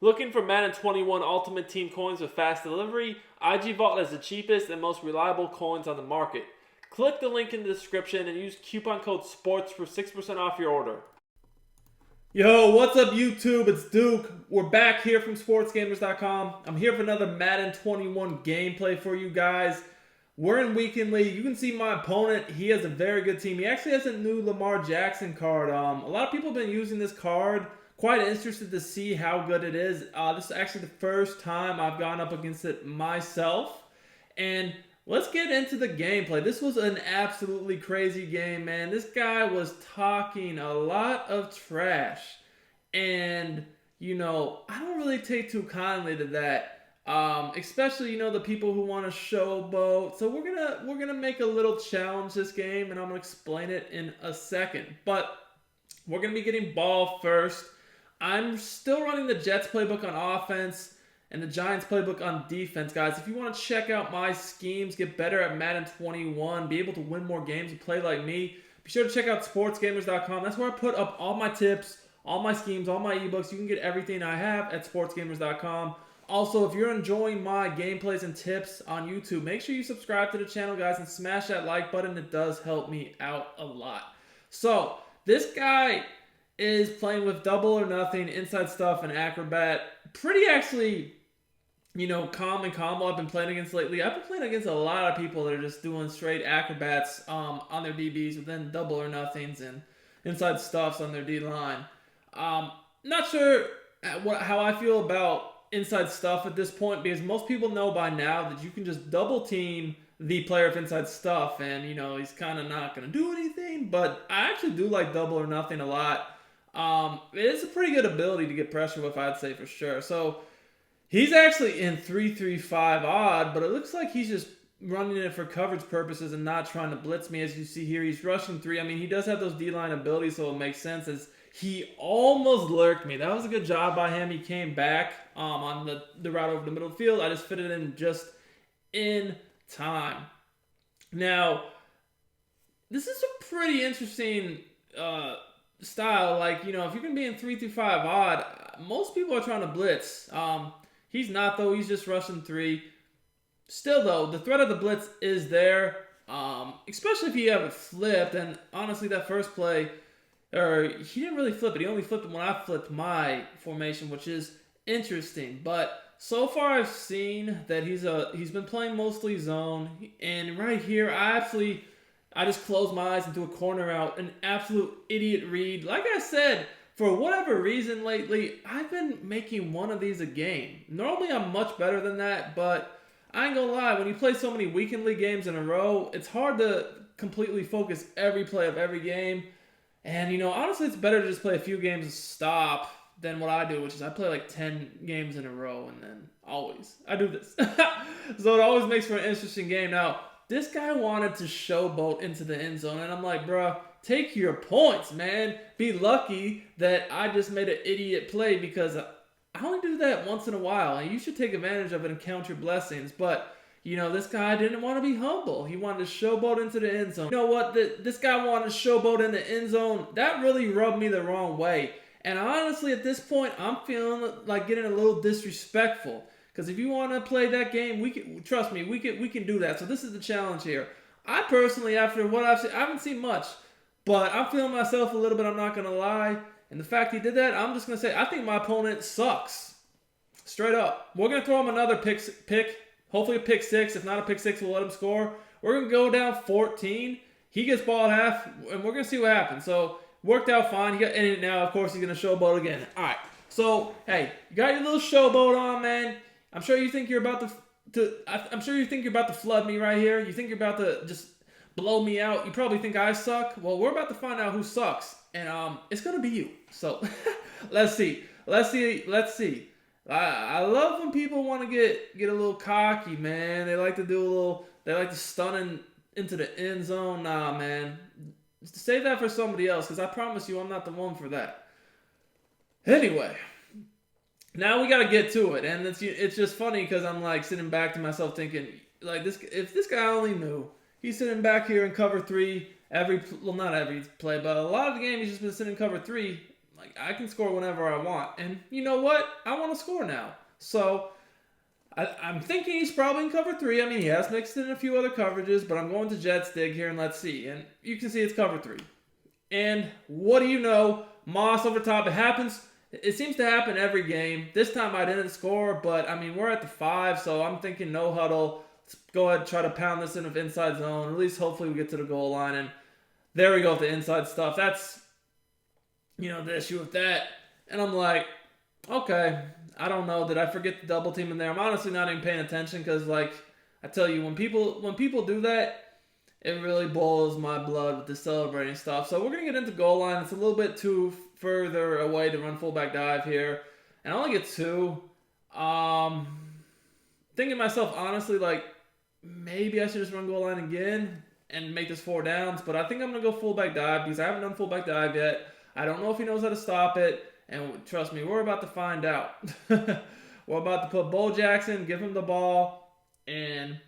Looking for Madden 21 Ultimate Team coins with fast delivery? IG Vault has the cheapest and most reliable coins on the market. Click the link in the description and use coupon code SPORTS for 6% off your order. Yo, what's up YouTube? It's Duke. We're back here from sportsgamers.com. I'm here for another Madden 21 gameplay for you guys. We're in Weekend League. You can see my opponent. He has a very good team. He actually has a new Lamar Jackson card. A lot of people have been using this card. Quite interested to see how good it is. This is actually the first time I've gone up against it myself. And let's get into the gameplay. This was an absolutely crazy game, man. This guy was talking a lot of trash. And, you know, I don't really take too kindly to that. Especially, you know, the people who want to showboat. So we're gonna make a little challenge this game, and I'm gonna explain it in a second. But we're gonna be getting ball first. I'm still running the Jets playbook on offense and the Giants playbook on defense, guys. If you want to check out my schemes, get better at Madden 21, be able to win more games and play like me, be sure to check out sportsgamers.com. That's where I put up all my tips, all my schemes, all my ebooks. You can get everything I have at sportsgamers.com. Also, if you're enjoying my gameplays and tips on YouTube, make sure you subscribe to the channel, guys, and smash that like button. It does help me out a lot. So, this guy is playing with double or nothing, inside stuff, and acrobat. Pretty actually, you know, calm and combo I've been playing against lately. I've been playing against a lot of people that are just doing straight acrobats on their DBs, but then double or nothings and inside stuffs on their D-line. Not sure how I feel about inside stuff at this point, because most people know by now that you can just double team the player of inside stuff, and you know he's kind of not going to do anything. But I actually do like double or nothing a lot. It's a pretty good ability to get pressure with, I'd say, for sure. So he's actually in 3-3-5 odd, but it looks like he's just running it for coverage purposes and not trying to blitz me. As you see here, he's rushing 3. I mean, he does have those D-line abilities, so it makes sense. As he almost lurked me. That was a good job by him. He came back on the route over the middle of the field. I just fit it in just in time. Now, this is a pretty interesting style. Like, you know, if you're going to be in 3-5 odd, most people are trying to blitz. He's not, though. He's just rushing 3. Still, though, the threat of the blitz is there, especially if you have it flipped. And honestly, that first play, he didn't really flip it. He only flipped it when I flipped my formation, which is interesting. But so far, I've seen that he's been playing mostly zone. And right here, I just closed my eyes and threw a corner out. An absolute idiot read. Like I said, for whatever reason lately, I've been making one of these a game. Normally, I'm much better than that, but I ain't gonna lie. When you play so many Weekend League games in a row, it's hard to completely focus every play of every game. And, you know, honestly, it's better to just play a few games and stop than what I do, which is I play like 10 games in a row, and then I do this. So it always makes for an interesting game. Now, this guy wanted to showboat into the end zone, and I'm like, bruh, take your points, man. Be lucky that I just made an idiot play, because I only do that once in a while, and you should take advantage of it and count your blessings. But, you know, this guy didn't want to be humble. He wanted to showboat into the end zone. You know what? This guy wanted to showboat in the end zone. That really rubbed me the wrong way. And honestly, at this point, I'm feeling like getting a little disrespectful. Because if you want to play that game, trust me, we can do that. So this is the challenge here. I personally, after what I've seen, I haven't seen much, but I'm feeling myself a little bit, I'm not going to lie. And the fact he did that, I'm just going to say, I think my opponent sucks. Straight up. We're going to throw him another pick. Hopefully a pick 6. If not a pick 6, we'll let him score. We're going to go down 14. He gets ball at half, and we're going to see what happens. So, worked out fine. And now, of course, he's going to showboat again. All right. So, hey, you got your little showboat on, man. I'm sure you think you're about to flood me right here. You think you're about to just blow me out. You probably think I suck. Well, we're about to find out who sucks, and it's going to be you. So, let's see. I love when people want to get a little cocky, man. They like to stun into the end zone. Nah, man. Save that for somebody else, because I promise you I'm not the one for that. Anyway, now we got to get to it. And it's just funny because I'm like sitting back to myself thinking, like, if this guy only knew. He's sitting back here in cover 3 not every play, but a lot of the game he's just been sitting in cover 3. Like, I can score whenever I want. And you know what? I want to score now. So I'm thinking he's probably in cover 3. I mean, he has mixed in a few other coverages, but I'm going to Jets dig here and let's see. And you can see it's cover 3. And what do you know? Moss over top. It happens. It seems to happen every game. This time I didn't score, but I mean, we're at the 5, so I'm thinking no huddle. Let's go ahead and try to pound this in of inside zone. At least hopefully we get to the goal line. And there we go with the inside stuff. That's, the issue with that. And I'm like, okay, I don't know. Did I forget the double team in there? I'm honestly not even paying attention because, like, I tell you, when people do that, it really boils my blood with the celebrating stuff. So we're going to get into goal line. It's a little bit too further away to run fullback dive here. And I only get 2. Thinking to myself, honestly, like, maybe I should just run goal line again and make this 4 downs. But I think I'm going to go fullback dive because I haven't done fullback dive yet. I don't know if he knows how to stop it. And trust me, we're about to find out. We're about to put Bo Jackson, give him the ball, and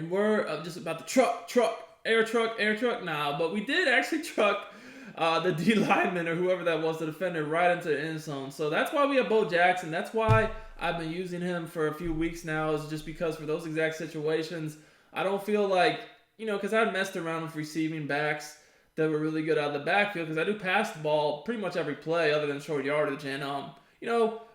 we're just about to air truck now. But we did actually truck the D lineman or whoever that was, the defender, right into the end zone. So that's why we have Bo Jackson. That's why I've been using him for a few weeks now, is just because for those exact situations, I don't feel like, because I've messed around with receiving backs that were really good out of the backfield because I do pass the ball pretty much every play other than short yardage. And,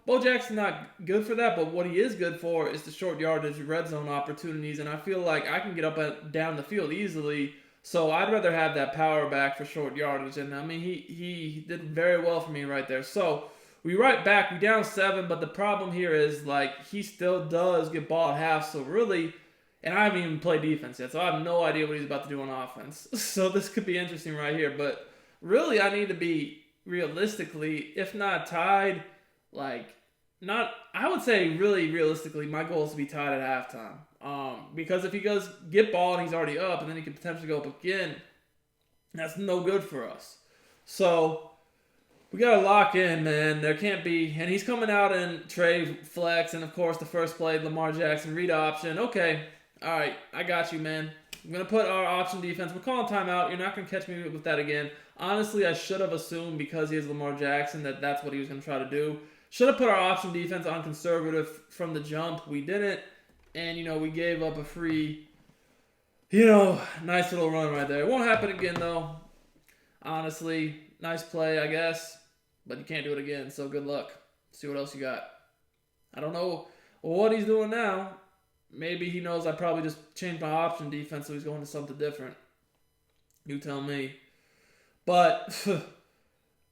Bo Jackson's not good for that, but what he is good for is the short yardage red zone opportunities. And I feel like I can get up and down the field easily. So I'd rather have that power back for short yardage. And, I mean, he did very well for me right there. So we right back. We down 7, but the problem here is, like, he still does get ball at half. So really, and I haven't even played defense yet, so I have no idea what he's about to do on offense. So this could be interesting right here. But really, I need to be realistically, if not tied, I would say really realistically, my goal is to be tied at halftime. Because if he goes get ball and he's already up, and then he could potentially go up again, that's no good for us. So we got to lock in, man. There can't be, and he's coming out in Trey flex, and of course the first play, Lamar Jackson read option. Okay. All right, I got you, man. I'm going to put our option defense. We're calling timeout. You're not going to catch me with that again. Honestly, I should have assumed because he is Lamar Jackson that that's what he was going to try to do. Should have put our option defense on conservative from the jump. We didn't. And, we gave up a free, nice little run right there. It won't happen again, though. Honestly, nice play, I guess. But you can't do it again, so good luck. See what else you got. I don't know what he's doing now. Maybe he knows I probably just changed my option defense, so he's going to something different. You tell me. But,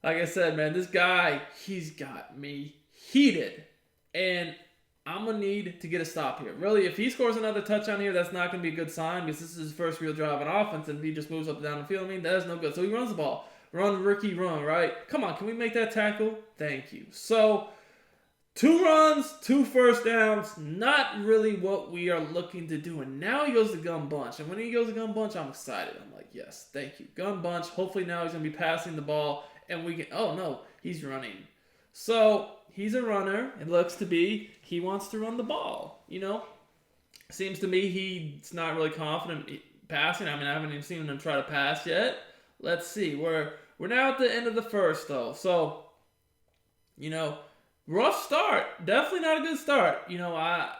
like I said, man, this guy, he's got me heated. And I'm going to need to get a stop here. Really, if he scores another touchdown here, that's not going to be a good sign because this is his first real drive on offense, and if he just moves up and down the field, that is no good. So he runs the ball. Run, Ricky, run, right? Come on, can we make that tackle? Thank you. So 2 runs, 2 first downs, not really what we are looking to do. And now he goes to gun bunch. And when he goes to gun bunch, I'm excited. I'm like, yes, thank you. Gun bunch. Hopefully now he's going to be passing the ball. And we can, oh no, he's running. So he's a runner. It looks to be he wants to run the ball. Seems to me he's not really confident passing. I mean, I haven't even seen him try to pass yet. Let's see. We're now at the end of the first, though. So, rough start. Definitely not a good start. I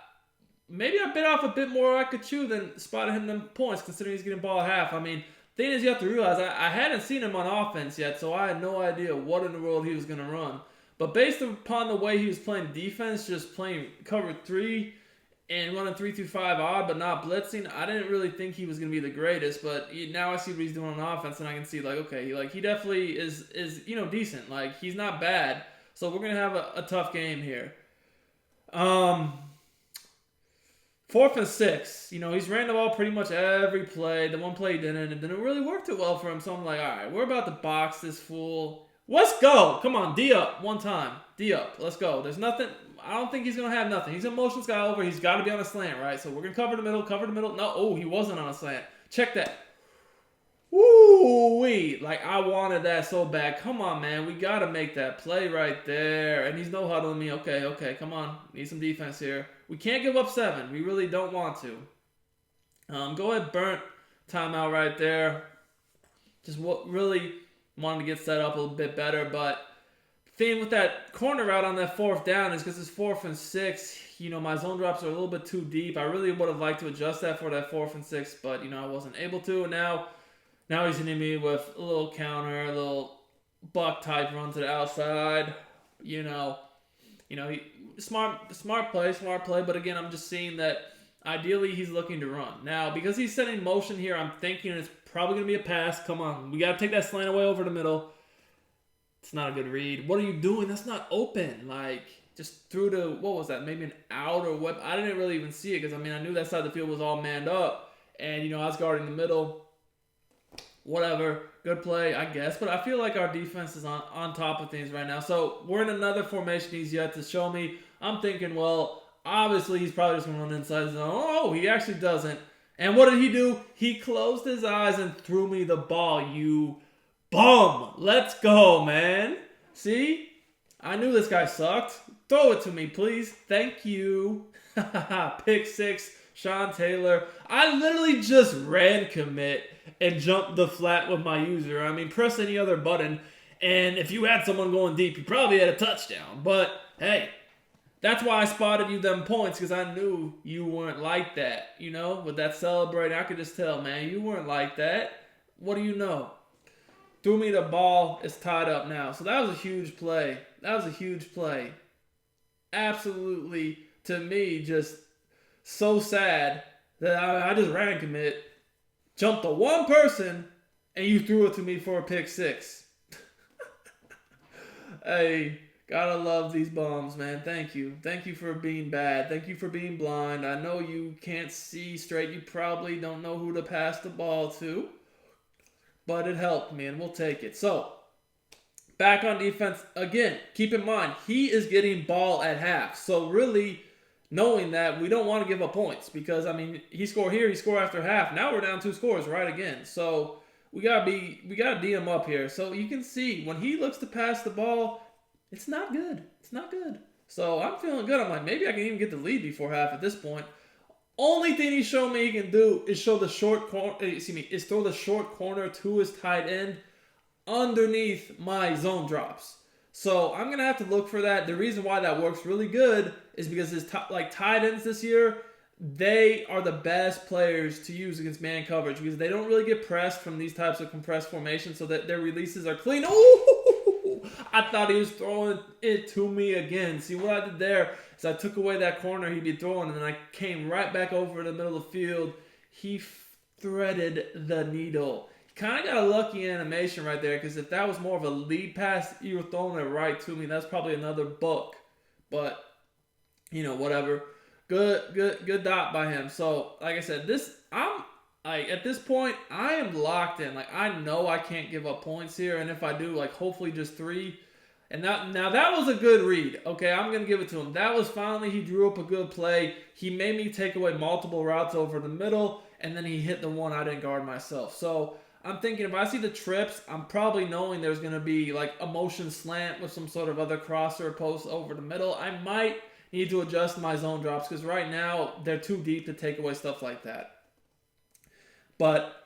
bit off a bit more I could chew than spotted him them points, considering he's getting ball at half. I mean, thing is, you have to realize I hadn't seen him on offense yet, so I had no idea what in the world he was going to run. But based upon the way he was playing defense, just playing cover 3 and running 3-5 odd, but not blitzing, I didn't really think he was going to be the greatest. But now I see what he's doing on offense, and I can see, he definitely is decent. He's not bad. So we're going to have a tough game here. 4th and 6. He's ran the ball pretty much every play. The one play he didn't, and it didn't really work too well for him. So I'm like, all right, we're about to box this fool. Let's go. Come on, D up one time. D up. Let's go. There's nothing. I don't think he's going to have nothing. He's a motions guy over. He's got to be on a slant, right? So we're going to cover the middle. No, he wasn't on a slant. Check that. Woo-wee. I wanted that so bad. Come on, man. We got to make that play right there. And he's no huddling me. Okay. Come on. Need some defense here. We can't give up 7. We really don't want to. Go ahead, burnt timeout right there. Just really wanted to get set up a little bit better, but thing with that corner route on that 4th down is because it's 4th and 6. My zone drops are a little bit too deep. I really would have liked to adjust that for that 4th and 6, but I wasn't able to. And now he's hitting me with a little counter, a little buck type run to the outside. Smart play. But again, I'm just seeing that ideally he's looking to run. Now, because he's setting motion here, I'm thinking it's probably going to be a pass. Come on. We got to take that slant away over the middle. It's not a good read. What are you doing? That's not open. Just threw to, what was that? Maybe an out or what? I didn't really even see it because, I knew that side of the field was all manned up. And, I was guarding the middle. Whatever. Good play, I guess. But I feel like our defense is on top of things right now. So we're in another formation he's yet to show me. I'm thinking, well, obviously he's probably just going to run inside zone. Oh, he actually doesn't. And what did he do? He closed his eyes and threw me the ball, you bum. Let's go, man. See? I knew this guy sucked. Throw it to me, please. Thank you. Pick 6, Sean Taylor. I literally just ran commit and jumped the flat with my user. Press any other button. And if you had someone going deep, you probably had a touchdown. But, hey, that's why I spotted you them points, because I knew you weren't like that. With that celebrating, I could just tell, man, you weren't like that. What do you know? Threw me the ball. It's tied up now. So that was a huge play. Absolutely, to me, just so sad that I just ran commit, jumped to one person, and you threw it to me for a pick 6. Hey, gotta love these bums, man. Thank you. Thank you for being bad. Thank you for being blind. I know you can't see straight. You probably don't know who to pass the ball to. But it helped me, and we'll take it. So, back on defense. Again, keep in mind, he is getting ball at half. So, really, knowing that, we don't want to give up points. Because, he scored here, he scored after half. Now we're down 2 scores right again. So, we gotta D him up here. So, you can see, when he looks to pass the ball, it's not good. So, I'm feeling good. I'm like, maybe I can even get the lead before half at this point. Only thing he showed me he can do is throw the short corner to his tight end underneath my zone drops. So I'm gonna have to look for that. The reason why that works really good is because his tight ends this year, they are the best players to use against man coverage because they don't really get pressed from these types of compressed formations, so that their releases are clean. Ooh! I thought he was throwing it to me again. See what I did there? So I took away that corner he'd be throwing, and then I came right back over to the middle of the field. He threaded the needle. He kind of got a lucky animation right there, because if that was more of a lead pass, you were throwing it right to me. That's probably another book. But, whatever. Good dot by him. So, like I said, at this point, I am locked in. I know I can't give up points here, and if I do, hopefully just 3. And now that was a good read. Okay, I'm going to give it to him. That was finally, he drew up a good play. He made me take away multiple routes over the middle, and then he hit the one I didn't guard myself. So I'm thinking if I see the trips, I'm probably knowing there's going to be a motion slant with some sort of other crosser post over the middle. I might need to adjust my zone drops because right now they're too deep to take away stuff like that. But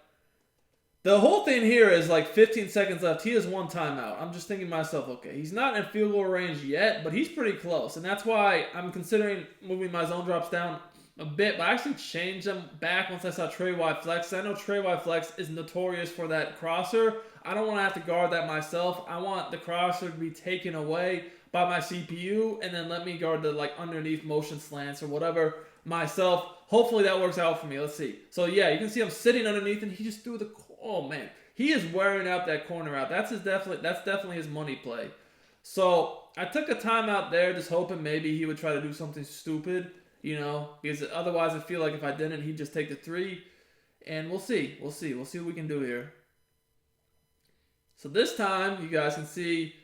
the whole thing here is 15 seconds left. He has 1 timeout. I'm just thinking to myself, okay, he's not in field goal range yet, but he's pretty close. And that's why I'm considering moving my zone drops down a bit, but I actually changed them back once I saw Trey White flex. I know Trey White flex is notorious for that crosser. I don't want to have to guard that myself. I want the crosser to be taken away by my CPU and then let me guard the underneath motion slants or whatever myself. Hopefully that works out for me. Let's see. So yeah, you can see I'm sitting underneath and he just threw the... Oh man, he is wearing out that corner out. That's definitely his money play. So I took a timeout there, just hoping maybe he would try to do something stupid, because otherwise I feel like if I didn't, he'd just take the 3. And we'll see what we can do here. So this time, you guys can see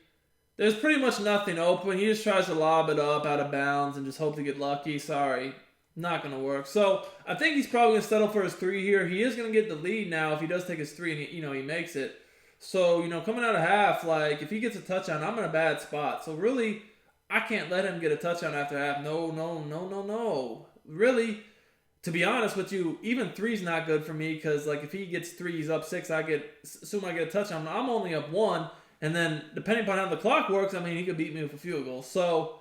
there's pretty much nothing open. He just tries to lob it up out of bounds and just hope to get lucky. Sorry. Not going to work. So, I think he's probably going to settle for his 3 here. He is going to get the lead now if he does take his 3 and he makes it. So, coming out of half, if he gets a touchdown, I'm in a bad spot. So, really, I can't let him get a touchdown after half. No. Really, to be honest with you, even 3 is not good for me because, if he gets 3, he's up 6, assume I get a touchdown. I'm only up 1, And then, depending upon how the clock works, I mean, he could beat me with a field goal. So,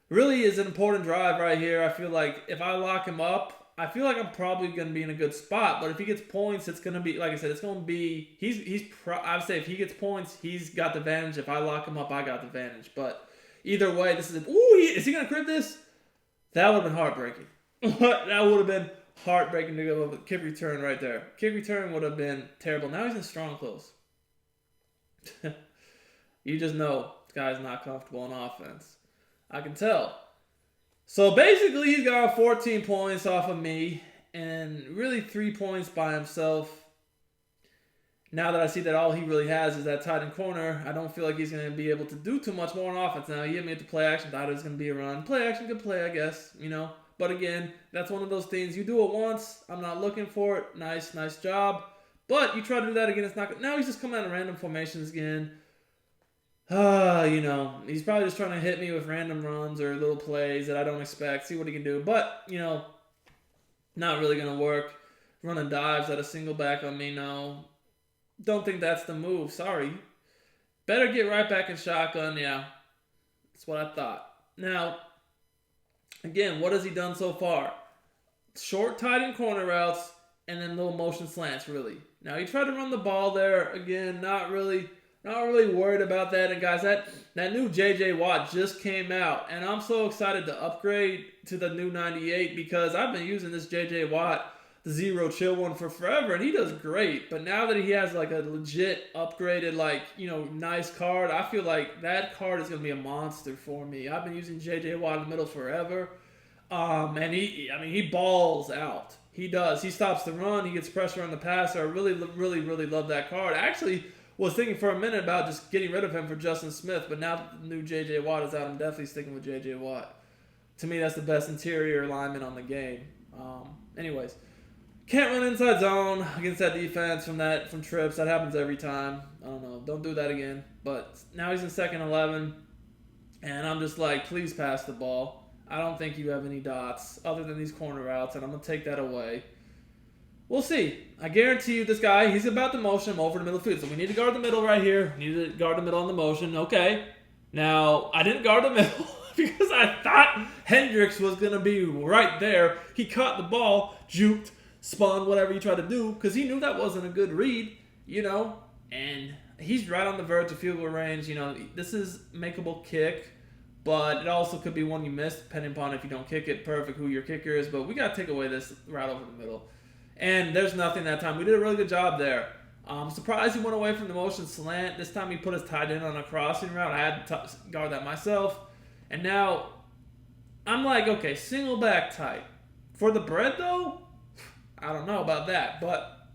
really is an important drive right here. I feel like if I lock him up, I feel like I'm probably going to be in a good spot. But if he gets points, it's going to be, like I said, it's going to be, I would say if he gets points, he's got the advantage. If I lock him up, I got the advantage. But either way, this is, is he going to crit this? That would have been heartbreaking. That would have been heartbreaking to go with a kick return right there. Kick return would have been terrible. Now he's in strong close. You just know this guy's not comfortable on offense. I can tell. So basically, he's got 14 points off of me and really 3 points by himself. Now that I see that all he really has is that tight end corner, I don't feel like he's going to be able to do too much more on offense. Now, he hit me at the play action. Thought it was going to be a run. Play action, good play, I guess, But again, that's one of those things. You do it once. I'm not looking for it. Nice job. But you try to do that again, it's not good. Now he's just coming out of random formations again. He's probably just trying to hit me with random runs or little plays that I don't expect. See what he can do. But, not really going to work. Running dives at a single back on me, no. Don't think that's the move. Sorry. Better get right back in shotgun. Yeah. That's what I thought. Now, again, what has he done so far? Short tight end corner routes and then little motion slants, really. Now, he tried to run the ball there. Again, not really worried about that. And guys, that new J.J. Watt just came out. And I'm so excited to upgrade to the new 98 because I've been using this J.J. Watt, the Zero Chill one, for forever. And he does great. But now that he has like a legit upgraded, nice card, I feel like that card is going to be a monster for me. I've been using J.J. Watt in the middle forever. And he balls out. He does. He stops the run. He gets pressure on the passer. I really, really, really love that card. Actually, was thinking for a minute about just getting rid of him for Justin Smith, but now that the new J.J. Watt is out, I'm definitely sticking with J.J. Watt. To me, that's the best interior lineman on the game. Anyways, can't run inside zone against that defense from trips. That happens every time. I don't know. Don't do that again. But now he's in second 11, and I'm just like, please pass the ball. I don't think you have any dots other than these corner routes, and I'm going to take that away. We'll see. I guarantee you this guy, he's about to motion him over the middle field. So we need to guard the middle right here. We need to guard the middle on the motion. Okay. Now, I didn't guard the middle because I thought Hendricks was going to be right there. He caught the ball, juked, spun, whatever he tried to do, because he knew that wasn't a good read, and he's right on the verge of field goal range. This is makeable kick, but it also could be one you miss, depending upon if you don't kick it perfect, who your kicker is. But we got to take away this route over the middle. And there's nothing that time. We did a really good job there. I'm surprised he went away from the motion slant. This time he put his tight end on a crossing route. I had to guard that myself. And now I'm like, okay, single back tight. For the bread, though, I don't know about that. But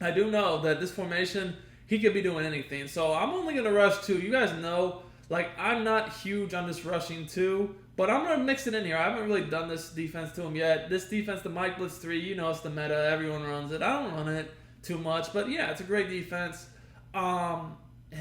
I do know that this formation, he could be doing anything. So I'm only going to rush 2. You guys know, I'm not huge on this rushing 2. But I'm going to mix it in here. I haven't really done this defense to him yet. This defense, the Mike Blitz 3, it's the meta. Everyone runs it. I don't run it too much. But, yeah, it's a great defense. And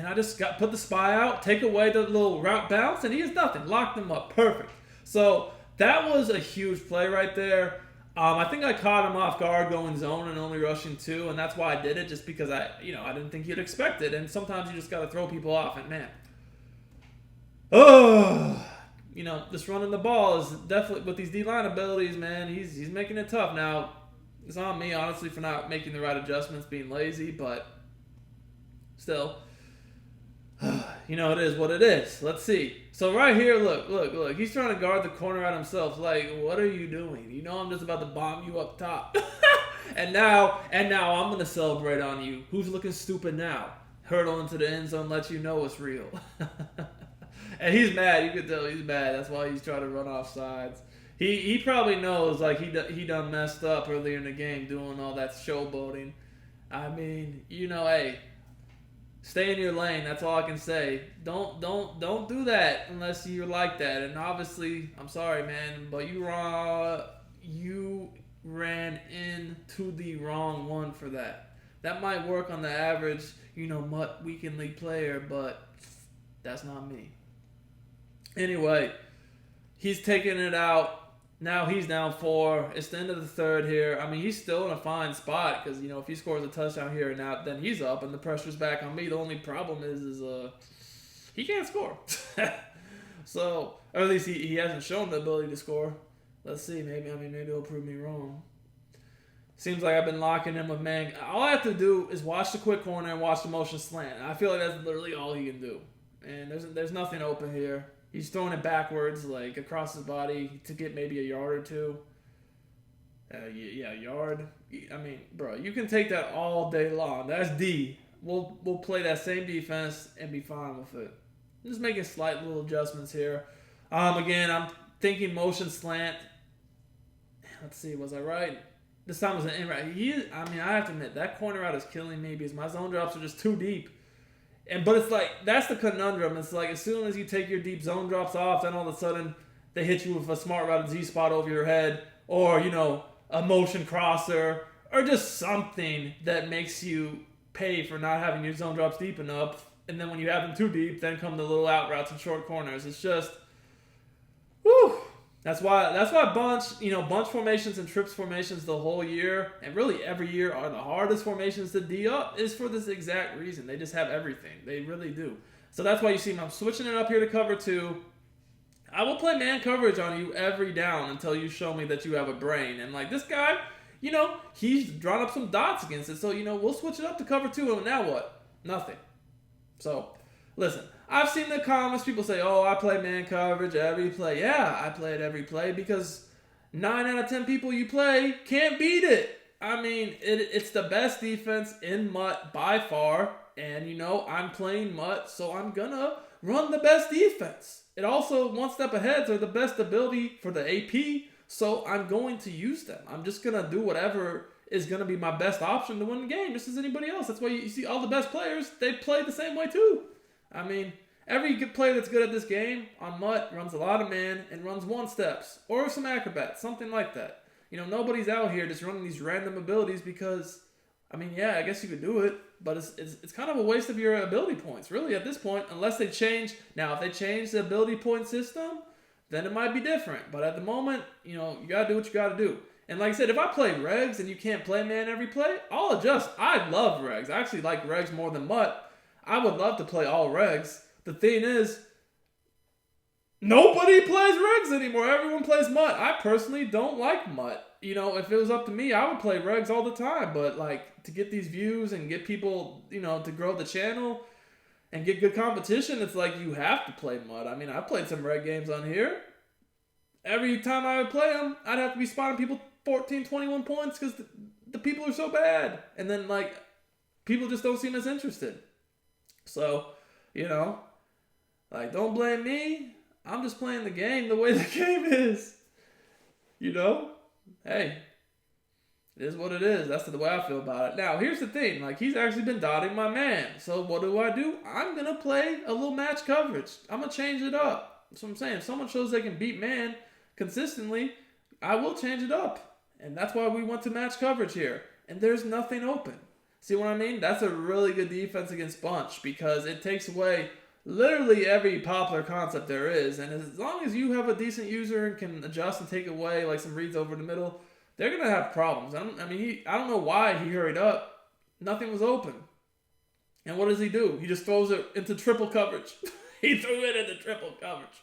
I just put the spy out, take away the little route bounce, and he has nothing. Locked him up. Perfect. So that was a huge play right there. I think I caught him off guard going zone and only rushing 2, and that's why I did it, just because I didn't think he'd expect it. And sometimes you just got to throw people off, and, man. This running the ball is definitely, with these D-line abilities, man, he's making it tough. Now, it's on me, honestly, for not making the right adjustments, being lazy, but still, it is what it is. Let's see. So right here, look. He's trying to guard the corner out himself. Like, what are you doing? I'm just about to bomb you up top. and now I'm going to celebrate on you. Who's looking stupid now? Hurdle into the end zone, let you know it's real. And he's mad. You can tell he's mad. That's why he's trying to run off sides. He probably knows, he done messed up earlier in the game doing all that showboating. I mean, hey, stay in your lane. That's all I can say. Don't do that unless you're like that. And obviously, I'm sorry, man, but you ran into the wrong one for that. That might work on the average, Mutt weekend league player, but that's not me. Anyway, he's taking it out. Now he's down 4. It's the end of the third here. I mean, he's still in a fine spot because, if he scores a touchdown here and now, then he's up and the pressure's back on me. The only problem is he can't score. So, or at least he hasn't shown the ability to score. Let's see. Maybe he'll prove me wrong. Seems like I've been locking him with man. All I have to do is watch the quick corner and watch the motion slant. I feel like that's literally all he can do. And there's nothing open here. He's throwing it backwards, like across his body to get maybe a yard or two. Yeah, yard. I mean, bro, you can take that all day long. That's D. We'll play that same defense and be fine with it. I'm just making slight little adjustments here. Again, I'm thinking motion slant. Let's see, was I right? This time was an in right. I have to admit, that corner out is killing me because my zone drops are just too deep. But it's like, that's the conundrum. It's like, as soon as you take your deep zone drops off, then all of a sudden, they hit you with a smart route Z-spot over your head, or, a motion crosser, or just something that makes you pay for not having your zone drops deep enough. And then when you have them too deep, then come the little out routes and short corners. It's just, whew. That's why bunch formations and trips formations the whole year, and really every year, are the hardest formations to D up, is for this exact reason. They just have everything. They really do. So that's why you see I'm switching it up here to cover 2. I will play man coverage on you every down until you show me that you have a brain. And like this guy, he's drawn up some dots against it. So, we'll switch it up to cover 2, and now what? Nothing. So, listen. I've seen the comments, people say, oh, I play man coverage every play. Yeah, I play it every play because 9 out of 10 people you play can't beat it. I mean, it's the best defense in MUT by far. And, I'm playing MUT, so I'm going to run the best defense. It also, one step ahead, are the best ability for the AP, so I'm going to use them. I'm just going to do whatever is going to be my best option to win the game, just as anybody else. That's why you see all the best players, they play the same way too. I mean, every good player that's good at this game on MUT runs a lot of man and runs one steps or some acrobats, something like that. Nobody's out here just running these random abilities because, I guess you could do it, but it's kind of a waste of your ability points, really, at this point, unless they change. Now, if they change the ability point system, then it might be different. But at the moment, you got to do what you got to do. And like I said, if I play regs and you can't play man every play, I'll adjust. I love regs. I actually like regs more than MUT. I would love to play all regs. The thing is, nobody plays regs anymore. Everyone plays MUT. I personally don't like MUT. If it was up to me, I would play regs all the time. But, to get these views and get people, to grow the channel and get good competition, it's like you have to play MUT. I played some reg games on here. Every time I would play them, I'd have to be spotting people 14, 21 points because the people are so bad. And then, people just don't seem as interested. So, don't blame me. I'm just playing the game the way the game is. Hey, it is what it is. That's the way I feel about it. Now, here's the thing. He's actually been dotting my man. So, what do? I'm going to play a little match coverage. I'm going to change it up. That's what I'm saying. If someone shows they can beat man consistently, I will change it up. And that's why we went to match coverage here. And there's nothing open. See what I mean? That's a really good defense against bunch because it takes away literally every popular concept there is. And as long as you have a decent user and can adjust and take away some reads over the middle, they're going to have problems. I don't know why he hurried up. Nothing was open. And what does he do? He just throws it into triple coverage. He threw it into triple coverage.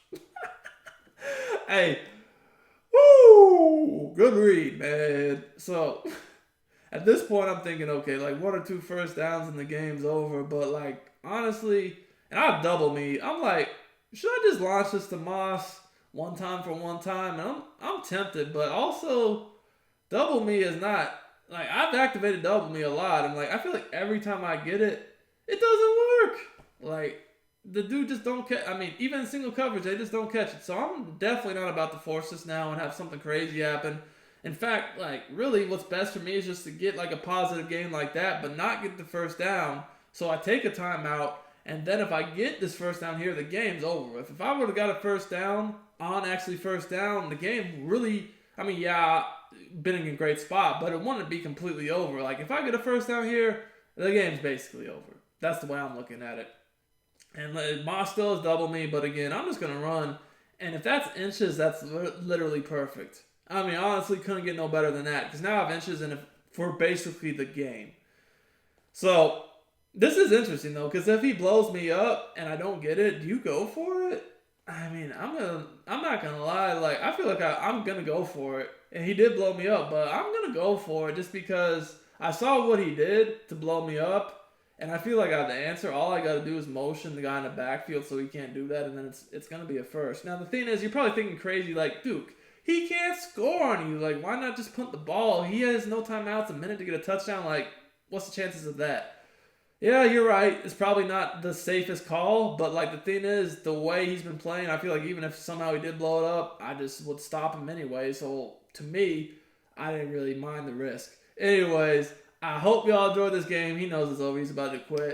Hey. Woo! Good read, man. So, at this point, I'm thinking, okay, 1 or 2 first downs and the game's over. But, honestly, and I'll double me. I'm like, should I just launch this to Moss one time for one time? And I'm tempted, but also, double me is not, I've activated double me a lot. And, I feel like every time I get it, it doesn't work. The dude just don't catch. Even in single coverage, they just don't catch it. So I'm definitely not about to force this now and have something crazy happen. In fact, really what's best for me is just to get, a positive game like that, but not get the first down. So I take a timeout, and then if I get this first down here, the game's over with. If I would have got a first down on actually first down, the game really, been in a great spot, but it wouldn't be completely over. If I get a first down here, the game's basically over. That's the way I'm looking at it. And Moss still is double me, but again, I'm just going to run And if that's inches, that's literally perfect. I mean, honestly, couldn't get no better than that. Because now I have inches in for basically the game. So, this is interesting, though. Because if he blows me up and I don't get it, do you go for it? I mean, I'm not gonna lie. Like, I feel like I'm gonna go for it, and he did blow me up, but I'm gonna go for it just because I saw what he did to blow me up, and I feel like I have the answer. All I gotta do is motion the guy in the backfield so he can't do that, and then it's gonna be a first. Now the thing is, you're probably thinking crazy, like Duke, he can't score on you. Like, why not just punt the ball? He has no timeouts, a minute to get a touchdown. Like, what's the chances of that? Yeah, you're right. It's probably not the safest call, but like the thing is, the way he's been playing, I feel like even if somehow he did blow it up, I just would stop him anyway. So to me, I didn't really mind the risk. Anyways, I hope y'all enjoyed this game. He knows it's over. He's about to quit.